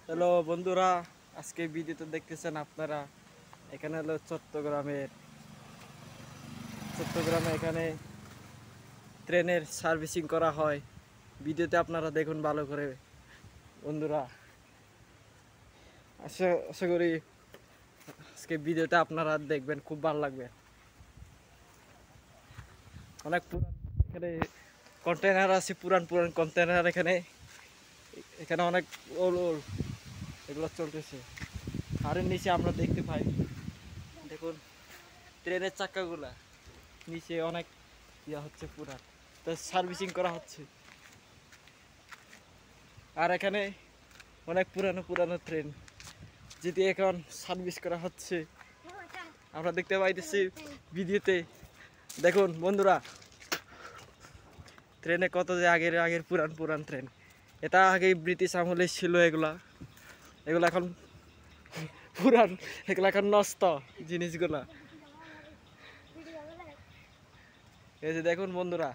Hello বন্ধুরা, আজকে ভিডিওতে দেখতেছেন আপনারা। এখানে হলো চট্টগ্রামে এখানে ট্রেনের সার্ভিসিং করা হয়। ভিডিওতে আপনারা দেখুন ভালো করে বন্ধুরা। আশা করি আজকে ভিডিওটা আপনারা দেখবেন, খুব ভালো লাগবে। অনেক পুরান এখানে কন্টেনার আছে, পুরান পুরান কন্টেনার এখানে এখানে অনেক ওল ওল এগুলো চলতেছে। আর এর নিচে আমরা দেখতে পাই, দেখুন ট্রেনের চাকাগুলা নিচে অনেক ইয়া হচ্ছে, পুরান তো সার্ভিসিং করা হচ্ছে। আর এখানে অনেক পুরানো পুরানো ট্রেন যেটি এখন সার্ভিস করা হচ্ছে, আমরা দেখতে পাইতেছি ভিডিওতে। দেখুন বন্ধুরা, ট্রেনে কত যে আগের আগের পুরান পুরান ট্রেন। এটা আগে ব্রিটিশ আমলে ছিল, এগুলা এগুলো এখন পুরান, এগুলো এখন নষ্ট জিনিসগুলা। এই যে দেখুন বন্ধুরা।